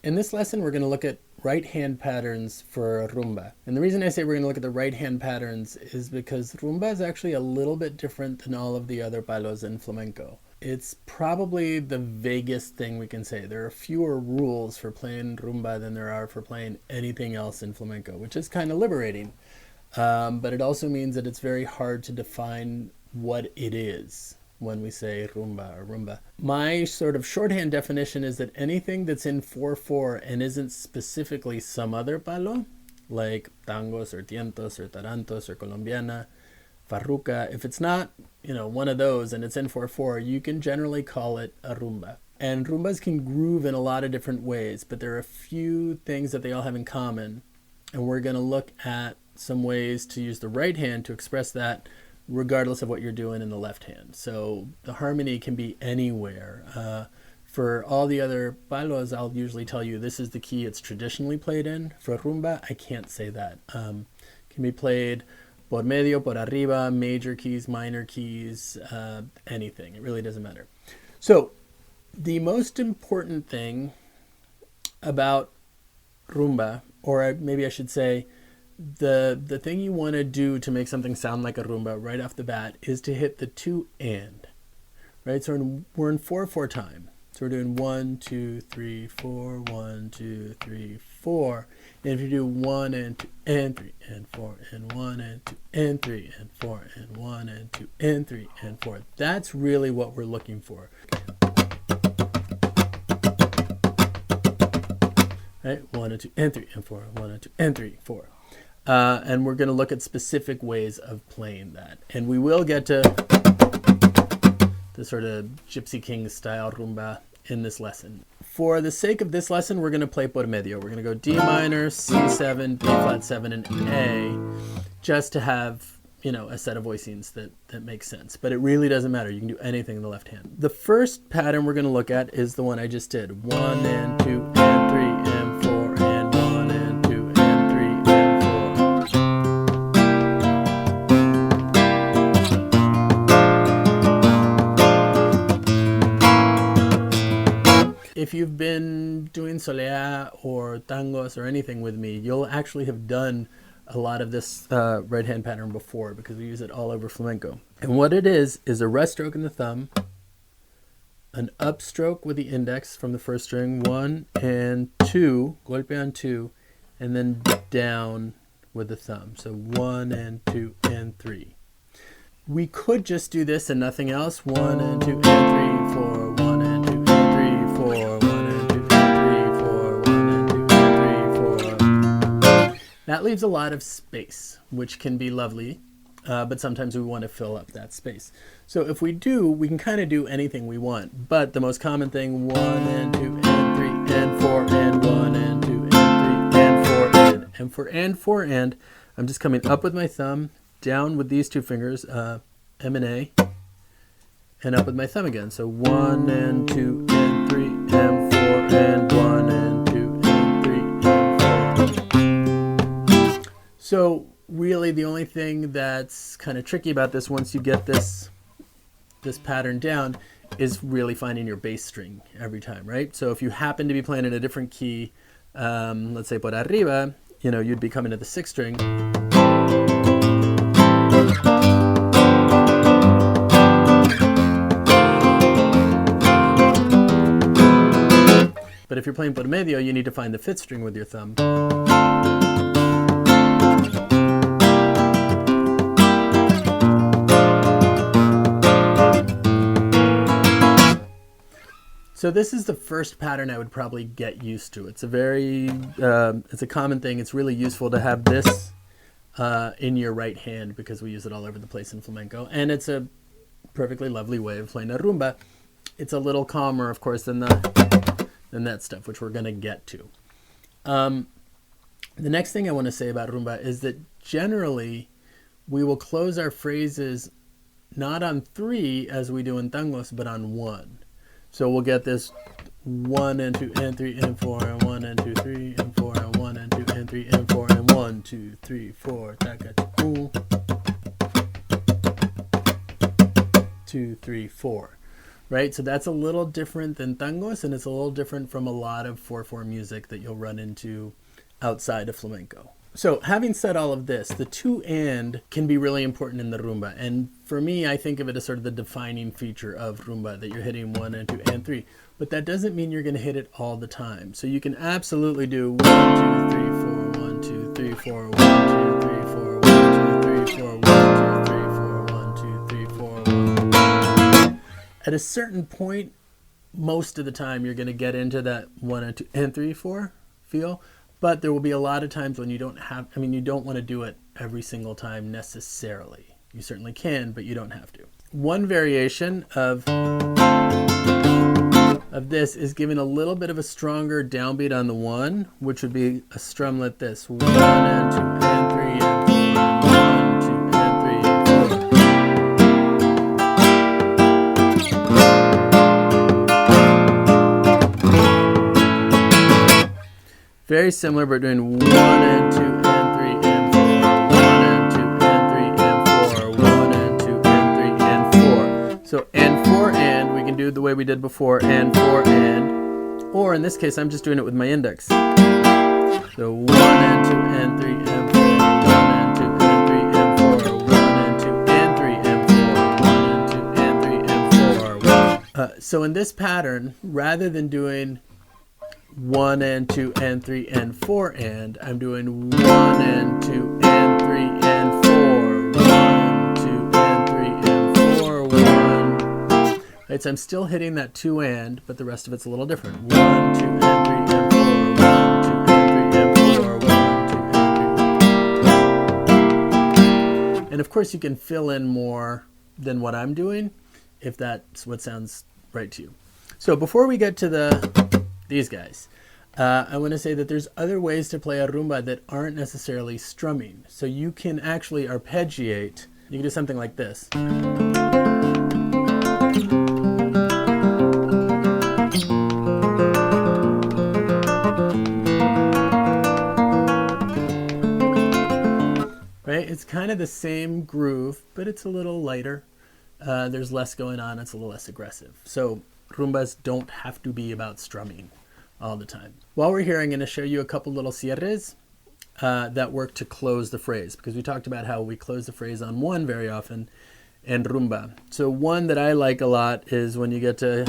In this lesson, we're going to look at right hand patterns for rumba. And the reason I say we're going to look at the right hand patterns is because rumba is actually a little bit different than all of the other palos in flamenco. It's probably the vaguest thing we can say. There are fewer rules for playing rumba than there are for playing anything else in flamenco, which is kind of liberating. But it also means that it's very hard to define what it is when we say rumba or rumba. My sort of shorthand definition is that anything that's in 4/4 and isn't specifically some other palo, like tangos or tientos or tarantos or colombiana, farruca, if it's not, one of those and it's in 4/4, you can generally call it a rumba. And rumbas can groove in a lot of different ways, but there are a few things that they all have in common. And we're going to look at some ways to use the right hand to express that regardless of what you're doing in the left hand. So the harmony can be anywhere. For all the other palos, I'll usually tell you this is the key it's traditionally played in. For rumba, I can't say that. Can be played por medio, por arriba, major keys, minor keys, anything. It really doesn't matter. So the most important thing about rumba, or maybe I should say, the thing you want to do to make something sound like a rumba right off the bat is to hit the 2 and, right? So we're in 4/4 time. So we're doing 1, 2, 3, 4, 1, 2, 3, 4. And if you do 1 and 2 and 3 and 4 and 1 and 2 and 3 and 4 and 1 and 2 and 3 and 4, that's really what we're looking for. Right? 1 and 2 and 3 and 4, 1 and 2 and 3, 4. And we're going to look at specific ways of playing that. And we will get to the sort of Gypsy King style rumba in this lesson. For the sake of this lesson, we're going to play por medio. We're going to go D minor, C7, B flat 7, and A, just to have, a set of voicings that makes sense. But it really doesn't matter. You can do anything in the left hand. The first pattern we're going to look at is the one I just did. 1 and 2 and 3 and 4 and 1 and 2 and 3 and 4. If you've been doing soleá or tangos or anything with me, you'll actually have done a lot of this right hand pattern before because we use it all over flamenco. And what it is a rest stroke in the thumb, an upstroke with the index from the first string, 1 and 2, golpe on 2, and then down with the thumb. So 1 and 2 and 3. We could just do this and nothing else. 1 and 2 and 3, 4, 1 and 2 and 3, 4, 1 and 2 and 3, 4, 1 and 2 and 3, 4. That leaves a lot of space, which can be lovely, but sometimes we want to fill up that space. So if we do, we can kind of do anything we want. But the most common thing, 1 and 2 and 3 and 4 and 1 and 2 and 3 and 4 and for and 4 and, I'm just coming up with my thumb, down with these two fingers, M and A, and up with my thumb again. So 1 and 2 and 3 and 4 and 1 and 2 and 3 and 4. So really the only thing that's kind of tricky about this once you get this pattern down is really finding your bass string every time, right? So if you happen to be playing in a different key, let's say por arriba, you'd be coming to the 6th string. But if you're playing por medio, you need to find the 5th string with your thumb. So this is the first pattern I would probably get used to. It's it's a common thing. It's really useful to have this in your right hand because we use it all over the place in flamenco. And it's a perfectly lovely way of playing a rumba. It's a little calmer, of course, than that stuff, which we're going to get to. The next thing I want to say about rumba is that generally we will close our phrases not on 3 as we do in tangos, but on 1. So we'll get this 1 and 2 and 3 and 4 and 1 and 2, 3 and 4 and 1 and 2 and 3 and 4 and 1, 2, 3, 4, 2, 3, 4. right? So that's a little different than tangos, and it's a little different from a lot of 4/4 music that you'll run into outside of flamenco. So having said all of this, the 2 and can be really important in the rumba. And for me, I think of it as sort of the defining feature of rumba, that you're hitting 1 and 2 and 3. But that doesn't mean you're going to hit it all the time. So you can absolutely do 1, 2, 3, 4, 1, 2, 3, 4, 1, 2, 3, 4, 1, 2, 3, 4, 1, 2, 3, 4, 1, 2, 3, 4, 1. At a certain point, most of the time you're going to get into that 1 and 2 and 3, 4 feel. But there will be a lot of times when you don't want to do it every single time necessarily. You certainly can, but you don't have to. One variation of this is giving a little bit of a stronger downbeat on the 1, which would be a strum like this. 1 and 2 and 3 and 4, 1, 2 and 3 and 4. Very similar, but doing 1 and 2 and 3 and 4, 1 and 2 and 3 and 4, 1 and 2 and 3 and 4. So and 4 and, we can do it the way we did before, and 4 and, or in this case, I'm just doing it with my index. So 1 and 2 and 3 and 4, 1 and 2 and 3 and 4, 1 and 2 and 3 and 4, 1 and 2 and 3 and 4. So in this pattern, rather than doing 1 and 2 and 3 and 4 and, I'm doing 1 and 2 and 3 and 4, 1, 2 and 3 and 4, 1. Right, so I'm still hitting that 2 and, but the rest of it's a little different. 1, 2 and 3 and 4, 1, 2 and 3 and 4, 1, 2 and 3. And of course you can fill in more than what I'm doing if that's what sounds right to you. So before we get to these guys, I want to say that there's other ways to play a rumba that aren't necessarily strumming. So you can actually arpeggiate. You can do something like this. Right? It's kind of the same groove, but it's a little lighter. There's less going on. It's a little less aggressive. So rumbas don't have to be about strumming all the time. While we're here, I'm going to show you a couple little cierres that work to close the phrase, because we talked about how we close the phrase on 1 very often in rumba. So one that I like a lot is when you get to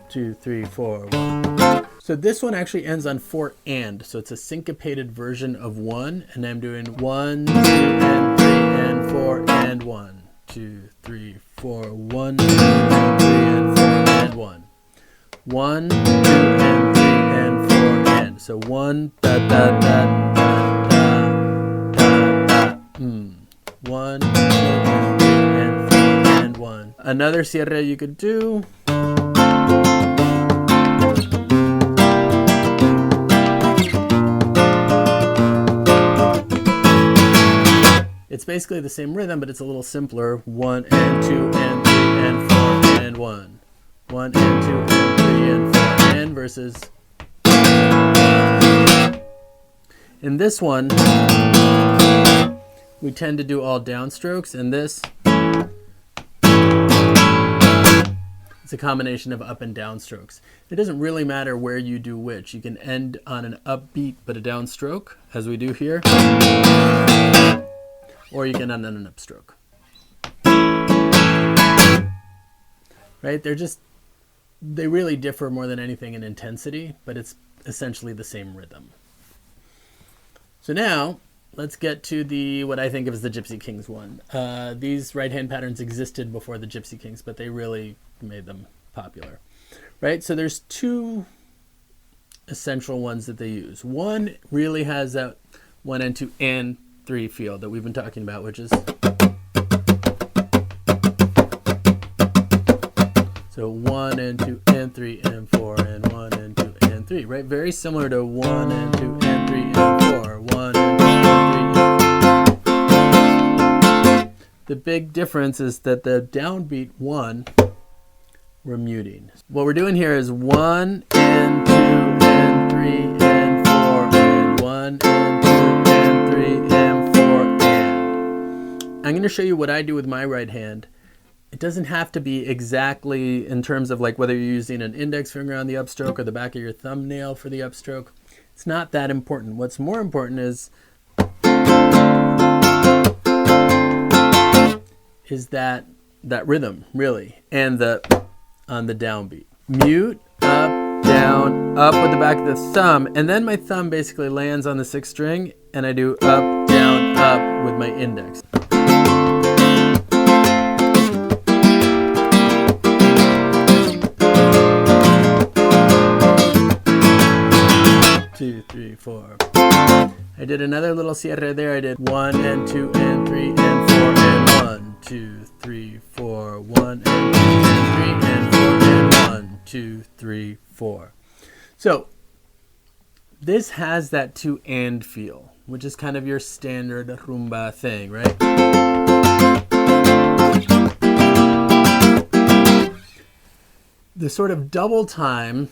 2, 3, 4, 1. So this one actually ends on 4 and, so it's a syncopated version of 1, and I'm doing 1, 2 and 3 and 4 and 1, 2, 3, 4, 1, 2 and 3 and 4 and 1, 1, 2 and 3 and 4 and. So 1 da da da da da da da. 1, 2 and 3 and 4 and 1. Another cierre you could do. It's basically the same rhythm, but it's a little simpler. 1 and 2 and 3 and 4 and 1. 1 and 2 and 3 and 4 and versus. In this one, we tend to do all downstrokes, and this, it's a combination of up and down strokes. It doesn't really matter where you do which. You can end on an upbeat but a downstroke, as we do here. Or you can end on an upstroke. Right? They really differ more than anything in intensity, but it's essentially the same rhythm. So now, let's get to what I think of as the Gypsy Kings one. These right-hand patterns existed before the Gypsy Kings, but they really made them popular. Right? So there's 2 essential ones that they use. One really has that 1 and 2 and 3 feel that we've been talking about, which is so 1 and 2 and 3 and 4 and 1 and 2 and 3, right? Very similar to 1 and 2 and 3 and 4, 1 and 2 and 3. The big difference is that the downbeat 1 we're muting. What we're doing here is 1 and 2 and 3 and 4 and 1 and 2 to show you what I do with my right hand. It doesn't have to be exactly in terms of like whether you're using an index finger on the upstroke or the back of your thumbnail for the upstroke. It's not that important. What's more important is that rhythm, really, and on the downbeat. Mute, up, down, up with the back of the thumb, and then my thumb basically lands on the 6th string, and I do up, down, up with my index. 2, 3, 4. I did another little cierre there. I did 1 and 2 and 3 and 4 and 1, 2, 3, 4, 1 and 2 and 3 and 4 and 1, 2, 3, 4. So this has that 2 and feel, which is kind of your standard rumba thing, right? The sort of double time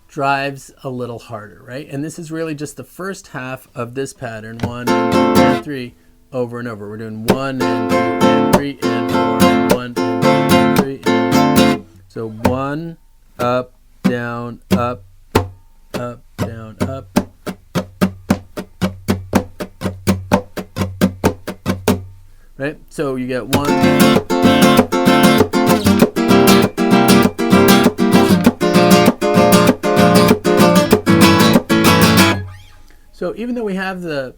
drives a little harder, right? And this is really just the first half of this pattern, 1 and 2 and 3, over and over. We're doing 1 and 2 and 3 and 4 and 1 and 2 and 3 and 4. So 1, up, down, up, up, down, up. Right? So you get 1. So even though we have the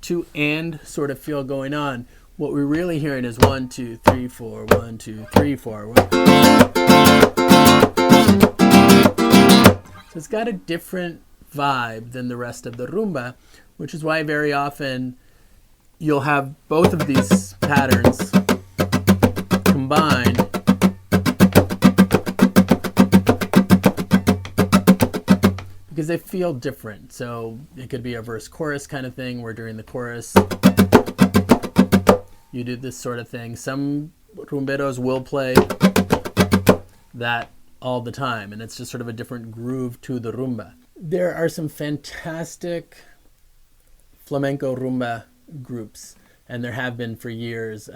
2 and sort of feel going on, what we're really hearing is 1, 2, 3, 4, 1, 2, 3, 4. So it's got a different vibe than the rest of the rumba, which is why very often you'll have both of these patterns combined because they feel different. So it could be a verse chorus kind of thing where during the chorus you do this sort of thing. Some rumberos will play that all the time, and it's just sort of a different groove to the rumba. There are some fantastic flamenco rumba groups, and there have been for years,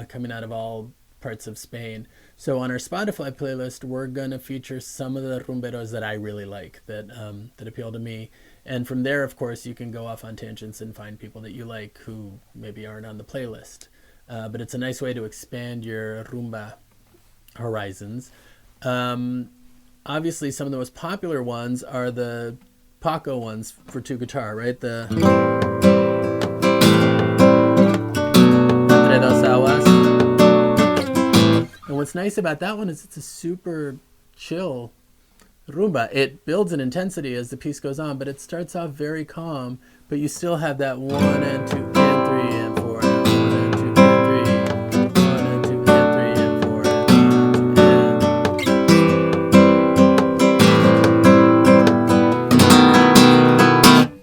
coming out of all parts of Spain. So on our Spotify playlist, we're going to feature some of the rumberos that I really like, that appeal to me. And from there, of course, you can go off on tangents and find people that you like who maybe aren't on the playlist. But it's a nice way to expand your rumba horizons. Obviously, some of the most popular ones are the Paco ones for 2 guitar, right? The Entre Dos Aguas. And what's nice about that one is it's a super chill rumba. It builds in intensity as the piece goes on, but it starts off very calm, but you still have that 1 and 2 and 3 and 4 and 1 and 2 and 3, 1 and 2 and 3 and 4 and 1.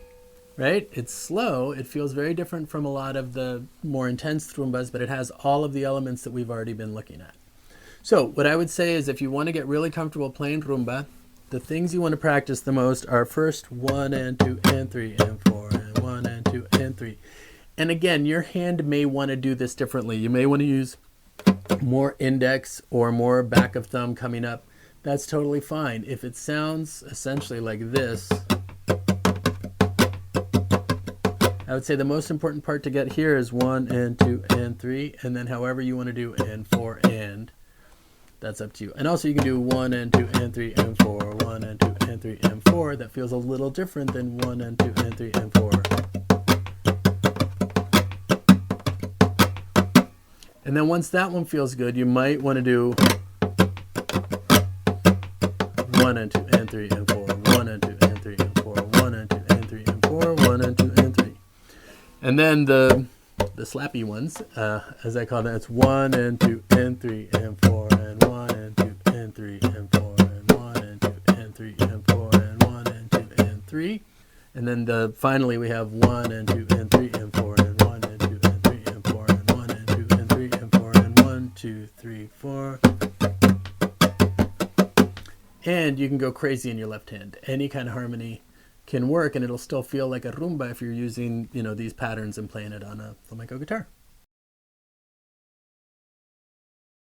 Right? It's slow. It feels very different from a lot of the more intense rumbas, but it has all of the elements that we've already been looking at. So what I would say is if you want to get really comfortable playing rumba, the things you want to practice the most are first 1 and 2 and 3 and 4 and 1 and 2 and 3. And again, your hand may want to do this differently. You may want to use more index or more back of thumb coming up. That's totally fine. If it sounds essentially like this, I would say the most important part to get here is 1 and 2 and 3, and then however you want to do and 4 and. That's up to you. And also you can do 1 and 2 and 3 and 4, 1 and 2 and 3 and 4. That feels a little different than 1 and 2 and 3 and 4. And then once that one feels good, you might want to do 1 and 2 and 3 and 4, 1 and 2 and 3 and 4, 1 and 2 and 3 and 4, 1 and 2 and 3. And then the slappy ones, as I call them, it's 1 and 2 and 3 and 4 and 1 and 2 and 3 and 4 and 1 and 2 and 3 and 4 and 1 and 2 and 3. And then finally we have 1 and 2 and 3 and 4 and 1 and 2 and 3 and 4 and 1 and 2 and 3 and 4 and 1, 2, 3, 4. And you can go crazy in your left hand. Any kind of harmony can work, and it'll still feel like a rumba if you're using, these patterns and playing it on a flamenco guitar.